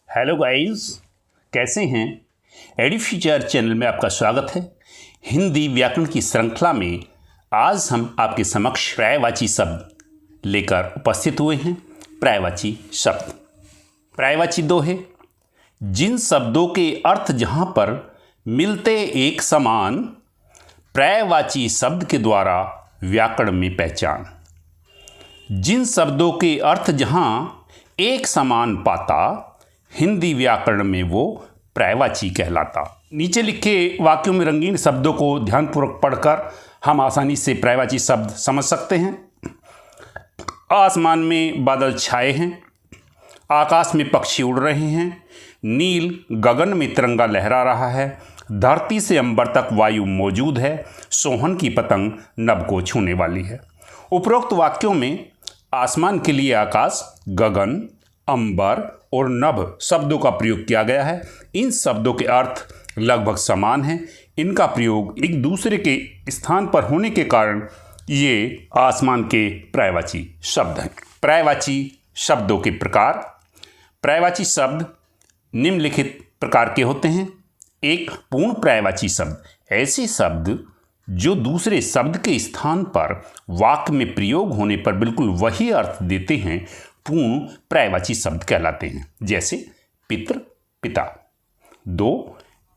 Hello guys, कैसे हैं। एडुफ्यूचर channel में आपका स्वागत है। हिंदी व्याकरण की श्रृंखला में आज हम आपके समक्ष पर्यायवाची शब्द लेकर उपस्थित हुए हैं। पर्यायवाची शब्द पर्यायवाची दो है। जिन शब्दों के अर्थ जहां पर मिलते एक समान, पर्यायवाची शब्द के द्वारा व्याकरण में पहचान। जिन शब्दों के अर्थ जहां एक समान पाता, हिंदी व्याकरण में वो पर्यायवाची कहलाता। नीचे लिखे वाक्यों में रंगीन शब्दों को ध्यानपूर्वक पढ़कर हम आसानी से पर्यायवाची शब्द समझ सकते हैं। आसमान में बादल छाए हैं, आकाश में पक्षी उड़ रहे हैं, नील गगन में तिरंगा लहरा रहा है, धरती से अंबर तक वायु मौजूद है, सोहन की पतंग नभ को छूने वाली है। उपरोक्त वाक्यों में आसमान के लिए आकाश, गगन, अंबर और नभ शब्दों का प्रयोग किया गया है। इन शब्दों के अर्थ लगभग समान हैं। इनका प्रयोग एक दूसरे के स्थान पर होने के कारण ये आसमान के पर्यायवाची शब्द हैं। पर्यायवाची शब्दों के प्रकार। पर्यायवाची शब्द निम्नलिखित प्रकार के होते हैं। एक, पूर्ण पर्यायवाची शब्द। ऐसे शब्द जो दूसरे शब्द के स्थान पर वाक्य में प्रयोग होने पर बिल्कुल वही अर्थ देते हैं, पूर्ण पर्यायवाची शब्द कहलाते हैं। जैसे पितृ, पिता। दो,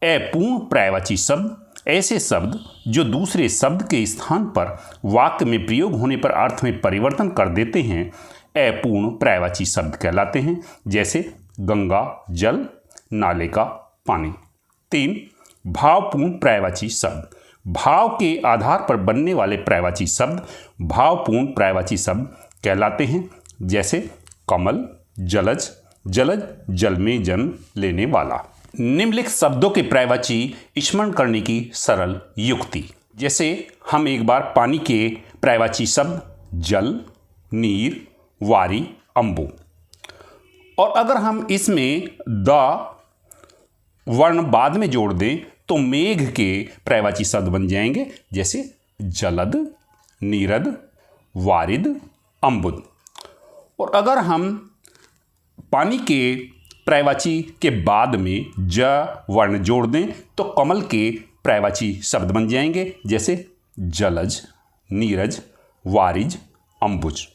अपूर्ण पर्यायवाची शब्द। ऐसे शब्द जो दूसरे शब्द के स्थान पर वाक्य में प्रयोग होने पर अर्थ में परिवर्तन कर देते हैं, अपूर्ण पर्यायवाची शब्द कहलाते हैं। जैसे गंगा जल, नाले का पानी। तीन, भावपूर्ण पर्यायवाची शब्द। भाव के आधार पर बनने वाले पर्यायवाची शब्द भावपूर्ण पर्यायवाची शब्द कहलाते हैं। जैसे कमल, जलज, जलज जल में जन्म लेने वाला। निम्नलिखित शब्दों के पर्यायवाची स्मरण करने की सरल युक्ति। जैसे हम एक बार पानी के पर्यायवाची शब्द जल, नीर, वारी, अंबु, और अगर हम इसमें द वर्ण बाद में जोड़ दें तो मेघ के पर्यायवाची शब्द बन जाएंगे। जैसे जलद, नीरद, वारिद, अम्बुद। और अगर हम पानी के पर्यायवाची के बाद में ज वर्ण जोड़ दें तो कमल के पर्यायवाची शब्द बन जाएंगे। जैसे जलज, नीरज, वारिज, अम्बुज।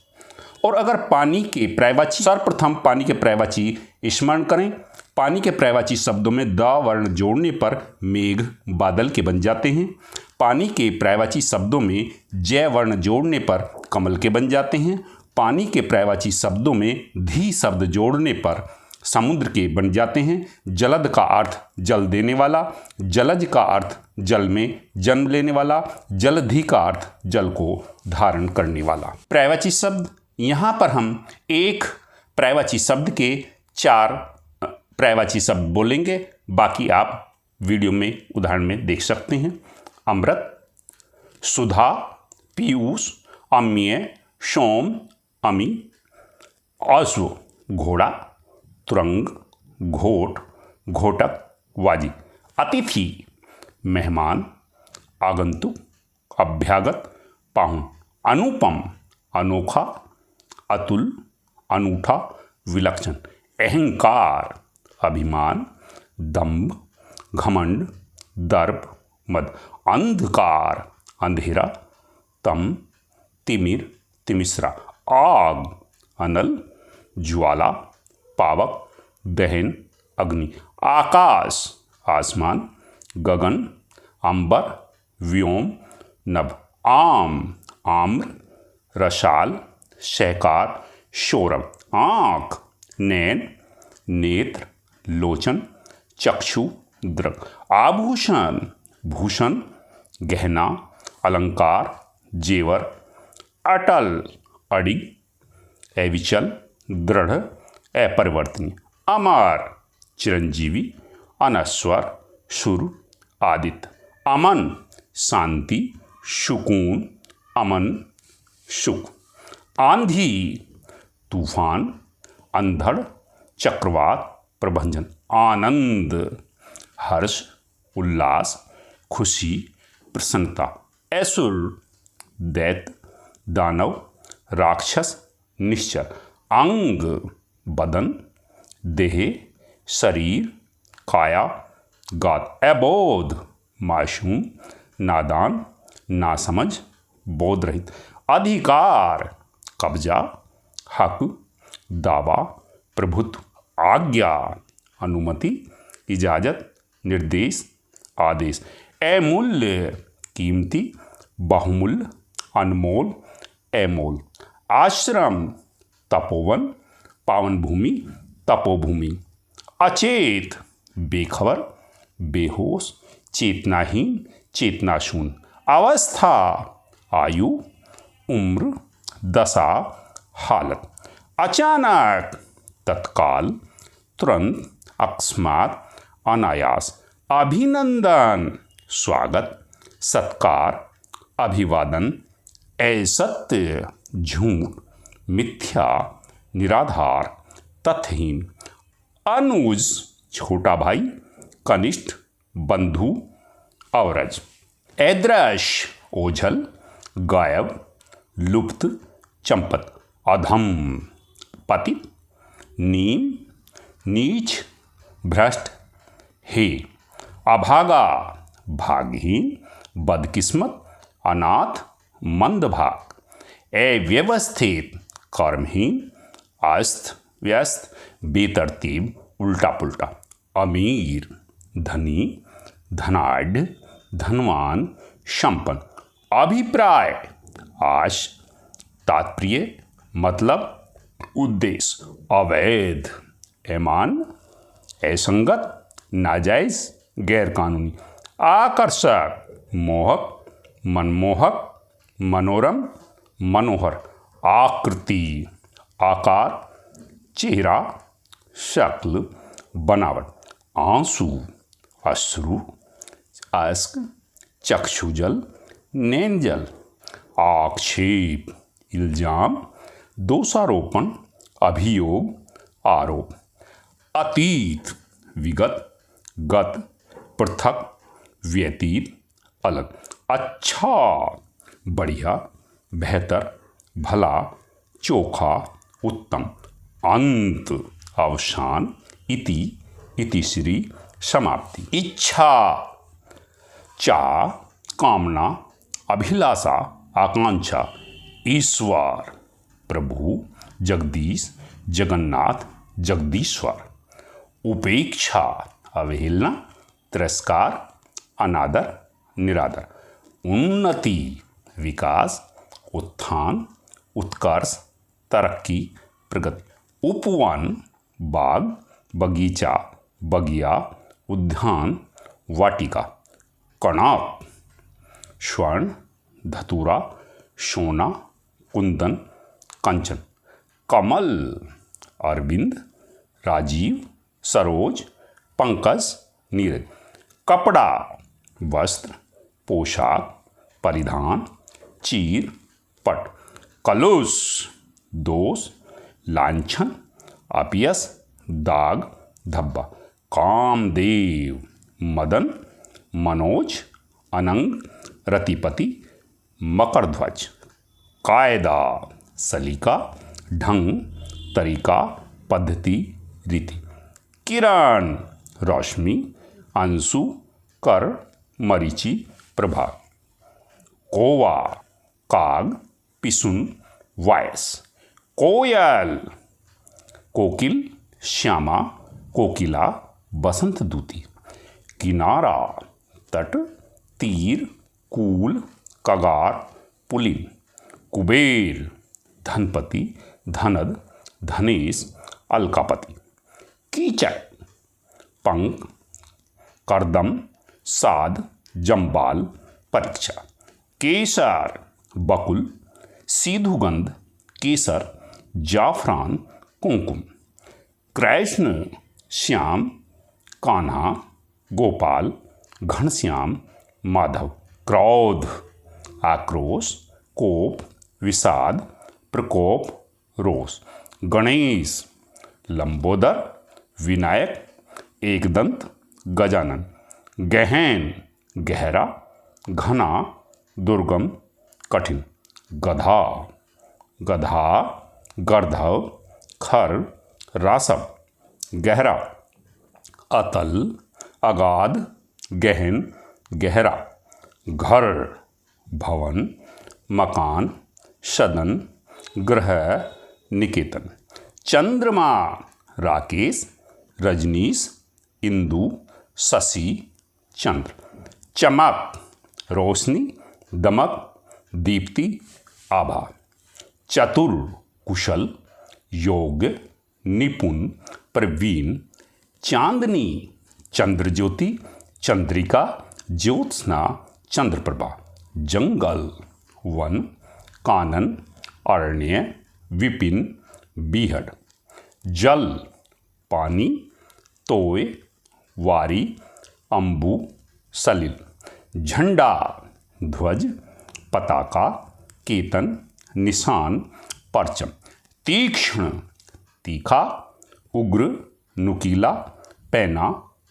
और अगर पानी के पर्यायवाची, सर्वप्रथम पानी के पर्यायवाची स्मरण करें। पानी के पर्यायवाची शब्दों में द वर्ण जोड़ने पर मेघ बादल के बन जाते हैं। पानी के पर्यायवाची शब्दों में जय वर्ण जोड़ने पर कमल के बन जाते हैं। पानी के पर्यायवाची शब्दों में धी शब्द जोड़ने पर समुद्र के बन जाते हैं। जलद का अर्थ जल देने वाला, जलज का अर्थ जल में जन्म लेने वाला, जलधि का अर्थ जल को धारण करने वाला। पर्यायवाची शब्द, यहाँ पर हम एक पर्यायवाची शब्द के 4 पर्यायवाची शब्द बोलेंगे। बाकी आप वीडियो में उदाहरण में देख सकते हैं। अमृत, सुधा, पीयूष, अम्य, सोम, अमी, अश्व, घोड़ा, तुरंग, घोट, घोटक, वाजी। अतिथि, मेहमान, आगंतुक, अभ्यागत, पाहुन। अनुपम, अनोखा, अतुल, अनूठा, विलक्षण। अहंकार, अभिमान, दंभ, घमंड, दर्प, मद। अंधकार, अंधेरा, तम, तिमिर, तिमिश्रा। आग, अनल, ज्वाला, पावक, दहन, अग्नि। आकाश, आसमान, गगन, अंबर, व्योम, नभ। आम, आम्र, रसाल, शहकार, शोरम। आँख, नैन, नेत्र, लोचन, चक्षु, दृक। आभूषण, भूषण, गहना, अलंकार, जेवर। अटल, अडिग, अविचल, दृढ़, अपरिवर्तनीय। अमर, चिरंजीवी, अनश्वर, सुर, आदित्य। अमन, शांति, सुकून, अमन, सुख। आंधी, तूफान, अंधड़, चक्रवात, प्रभंजन। आनंद, हर्ष, उल्लास, खुशी, प्रसन्नता। असुर, दैत्य, दानव, राक्षस, निश्चर। अंग, बदन, देह, शरीर, काया, गात, अबोध, मासूम, नादान, नासमझ, बोध रहित, अधिकार, कब्जा, हक, दावा, प्रभुत्व, आज्ञा, अनुमति, इजाज़त, निर्देश, आदेश, अमूल्य, कीमती, बहुमूल्य, अनमोल, अमोल, आश्रम, तपोवन, पावन भूमि, तपोभूमि, अचेत, बेखबर, बेहोश, चेतनाहीन, चेतनाशून्य, अवस्था, आयु, उम्र, दशा, हालत, अचानक, तत्काल, तुरंत, अकस्मात, अनायास, अभिनंदन, स्वागत, सत्कार, अभिवादन, असत्य, झूठ, मिथ्या, निराधार, तथहीन, अनुज, छोटा भाई, कनिष्ठ, बंधु, अवरज, अदृश्य, ओझल, गायब, लुप्त, चंपत, अधम, पतित, नीम, नीच, भ्रष्ट, हे, अभागा, भागहीन, बदकिस्मत, अनाथ, मंदभाग, अव्यवस्थित, कर्महीन, अस्त व्यस्त, बेतरतीब, उल्टा पुल्टा, अमीर, धनी, धनाढ़, धनवान, संपन्न, अभिप्राय, आश, तात्पर्य, मतलब, उद्देश्य, अवैध, अमान्य, असंगत, नाजायज, गैरकानूनी, आकर्षक, मोहक, मनमोहक, मनोरम, मनोहर, आकृति, आकार, चेहरा, शक्ल, बनावट, आंसू, अश्रु, अश्क, चक्षुजल, नैनजल, आक्षेप, इल्जाम, दोषारोपण, अभियोग, आरोप, अतीत, विगत, गत, पृथक, व्यतीत, अलग, अच्छा, बढ़िया, बेहतर, भला, चोखा, उत्तम, अंत, अवसान, इति, इतिश्री, समाप्ति, इच्छा, चाह, कामना, अभिलाषा, आकांक्षा, ईश्वर, प्रभु, जगदीश, जगन्नाथ, जगदीश्वर, उपेक्षा, अवहेलना, तिरस्कार, अनादर, निरादर, उन्नति, विकास, उत्थान, उत्कर्ष, तरक्की, प्रगति, उपवन, बाग, बगीचा, बगिया, उद्यान, वाटिका, कणाप, स्वर्ण, धतूरा, सोना, कुंदन, कंचन, कमल, अरविंद, राजीव, सरोज, पंकज, नीरज, कपड़ा, वस्त्र, पोशाक, परिधान, चीर, पट, कलुष, दोष, लांछन, अपयश, दाग, धब्बा, कामदेव, मदन, मनोज, अनंग, रतिपति, मकरध्वज, कायदा, सलीका, ढंग, तरीका, पद्धति, रीति, किरण, रोशनी, अंशु, कर, मरीचि, प्रभा, कोवा, काग, पिसुन, वायस, कोयल, कोकिल, श्यामा, कोकिला, बसंत दूती, किनारा, तट, तीर, कूल, कगार, पुलिन, कुबेर, धनपति, धनद, धनेश, अलकापति, कीचक, पंख, करदम, साध, जम्बाल, परीक्षा, केसर, बकुल, सीधुगंध, केसर, जाफरान, कुंकुम, कृष्ण, श्याम, कान्हा, गोपाल, घनश्याम, माधव, क्रोध, आक्रोश, कोप, विषाद, प्रकोप, रोष, गणेश, लंबोदर, विनायक, एकदंत, गजानन, गहन, गहरा, घना, दुर्गम, कठिन, गधा, गधा, गर्धव, खर, रासव, गहरा, अतल, अगाध, गहन, गहरा। घर, भवन, मकान, सदन, ग्रह, निकेतन। चंद्रमा, राकेश, रजनीश, इंदु, शशि, चंद्र। चमक, रोशनी, दमक, दीप्ति, आभा। चतुर, कुशल, योग्य, निपुण, प्रवीण। चांदनी, चंद्र ज्योति, चंद्रिका, ज्योत्सना, चंद्रप्रभा। जंगल, वन, कानन, अरण्य, विपिन, बीहड़। जल, पानी, तोय, वारी, अम्बु, सलिल। झंडा, ध्वज, पताका, केतन, निशान, परचम। तीक्ष्ण, तीखा, उग्र, नुकीला, पैना,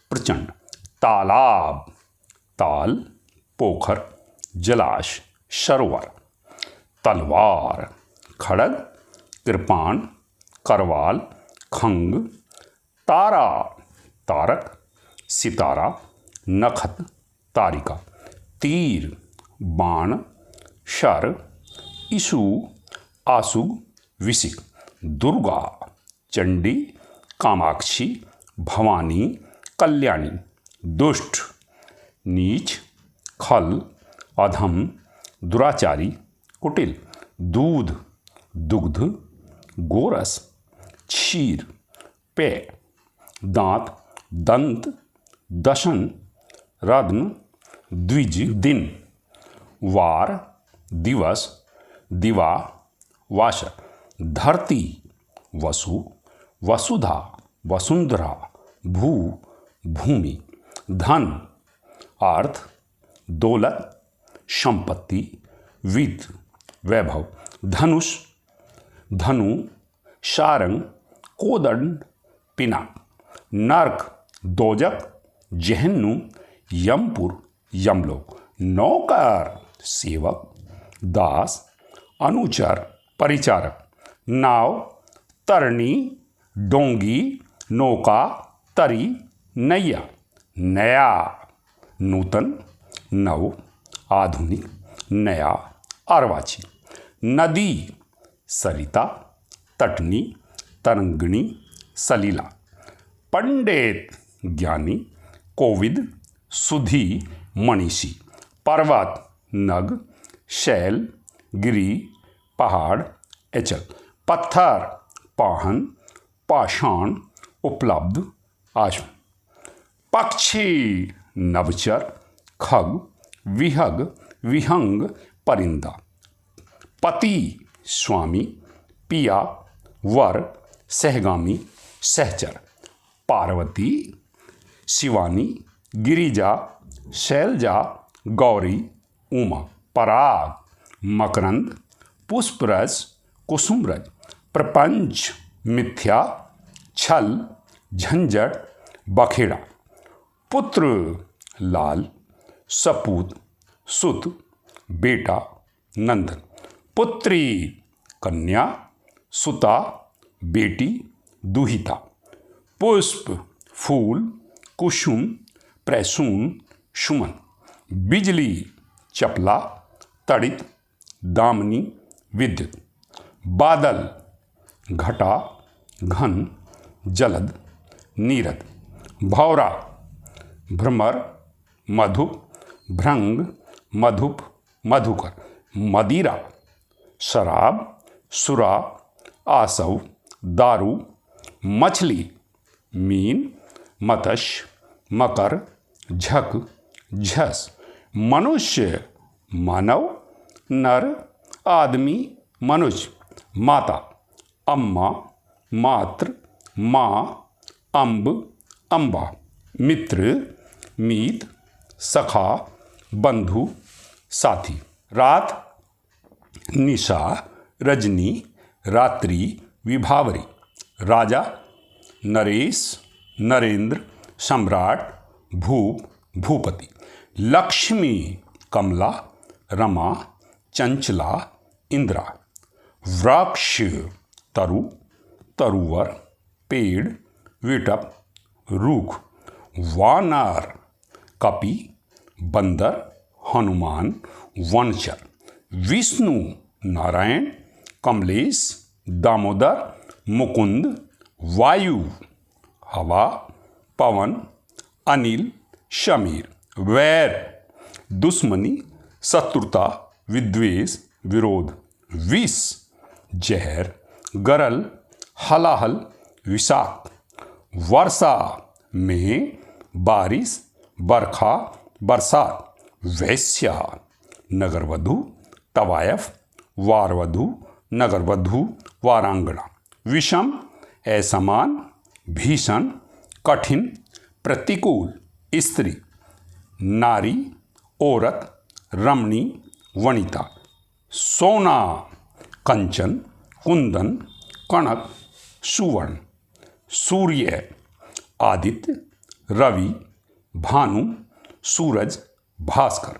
प्रचंड। तालाब, ताल, पोखर, जलाश, सरोवर। तलवार, खड़ग, कृपाण, करवाल, खंग। तारा, तारक, सितारा, नखत, तारिका। तीर, बाण, शर, इशु, आसुग, विसिक। दुर्गा, चंडी, कामाक्षी, भवानी, कल्याणी। दुष्ट, नीच, खल, अधम, दुराचारी, कुटिल। दूध, दुग्ध, गोरस, क्षीर, पेय। दांत, दंत, दशन, रत्न, द्विज, दिन। वार, दिवस, दिवा, वाशर। धरती, वसु, वसुधा, वसुंधरा, भू, भूमि। धन, अर्थ, दौलत, संपत्ति, वित्त, वैभव। धनुष, धनु, सारंग, कोदंड, पिनाक। नरक, दोजक, जहन्नुम, यमपुर, यमलोक। नौकर, सेवक, दास, अनुचर, परिचारक। नाव, तरनी, डोंगी, नौका, तरी, नैया। नया, नूतन, नव, आधुनिक, नया, अर्वाचीन। नदी, सरिता, तटनी, तरंगिणी, सलीला। पंडित, ज्ञानी, कोविद, सुधी, मनीषी। पर्वत, नग, शैल, गिरी, पहाड़, एचल। पत्थर, पाहन, पाषाण, उपलब्ध, आश्व। पक्षी, नवचर, खग, विहग, विहंग, परिंदा। पति, स्वामी, पिया, वर, सहगामी, सहचर। पार्वती, शिवानी, गिरिजा, शैलजा, गौरी, उमा। पराग, मकरंद, पुष्परस, कुसुमरज। प्रपंच, मिथ्या, छल, झंझट, बखेड़ा। पुत्र, लाल, सपूत, सुत, बेटा, नंदन। पुत्री, कन्या, सुता, बेटी, दुहिता। पुष्प, फूल, कुसुम, प्रसून, सुमन। बिजली, चपला, तड़ित, दामिनी, विद्युत। बादल, घटा, घन, जलद, नीरद। भौरा, भ्रमर, मधुप, भृंग, मधुप, मधुकर। मदिरा, शराब, सुरा, आसव, दारू। मछली, मीन, मत्स्य, मकर, झक, झस। मनुष्य, मानव, नर, आदमी, मनुष्य। माता, अम्मा, मात्र, माँ, अम्ब, अम्बा। मित्र, मीत, सखा, बंधु, साथी। रात, निशा, रजनी, रात्रि, विभावरी। राजा, नरेश, नरेंद्र, सम्राट, भूप, भूपति। लक्ष्मी, कमला, रमा, चंचला, इंद्रा। वृक्ष, तरु, तरुवर, पेड़, विटप, रूख। वानर, कपि, बंदर, हनुमान, वनचर, विष्णु, नारायण, कमलेश, दामोदर, मुकुंद, वायु, हवा, पवन, अनिल, शमीर, वैर, दुश्मनी, शत्रुता, विद्वेष, विरोध, विष, जहर, गरल, हलाहल, विषाक्त, वर्षा, में, बारिश, बरखा, बरसात, वैश्या, नगरवधु, तवायफ, वारवधु, नगरवधु, वारांगना, विषम, असमान, भीषण, कठिन, प्रतिकूल, स्त्री, नारी, औरत, रमणी, वनिता, सोना, कंचन, कुंदन, कनक, सुवर्ण, सूर्य, आदित्य, रवि, भानु, सूरज, भास्कर,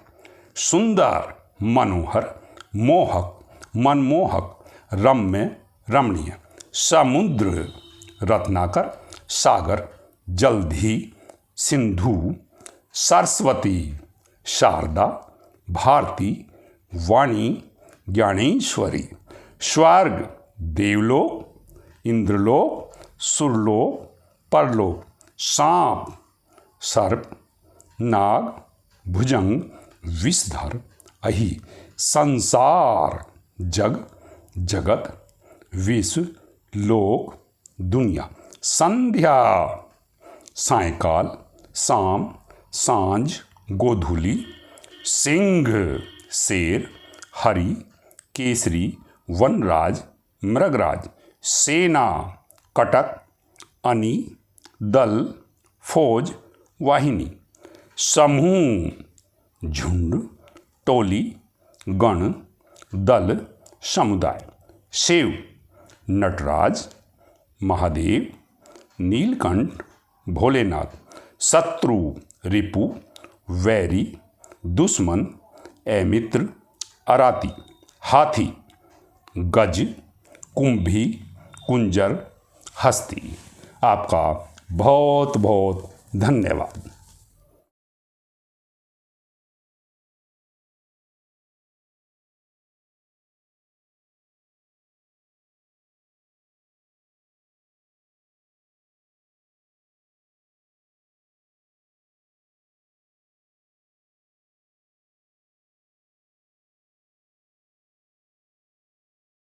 सुंदर, मनोहर, मोहक, मनमोहक, रम्य, रमणीय, समुद्र, रत्नाकर, सागर, जलधि, सिंधु, सरस्वती, शारदा, भारती, वाणी, ज्ञानेश्वरी, स्वर्ग, देवलोक, इंद्रलोक, सुरलोक, परलोक, सांप, सर्प, नाग, भुजंग, विषधर, अहि, संसार, जग, जगत, विश्व, लोक, दुनिया, संध्या, सायंकाल, शाम, सांझ, गोधूली, सिंह, शेर, हरि, केसरी, वनराज, मृगराज, सेना, कटक, अनी, दल, फौज, वाहिनी, समूह, झुंड, टोली, गण, दल, समुदाय, शिव, नटराज, महादेव, नीलकंठ, भोलेनाथ, शत्रु, रिपु, वैरी, दुश्मन, अमित्र, अराती, हाथी, गज, कुंभी, कुंजर, हस्ती। आपका बहुत बहुत धन्यवाद।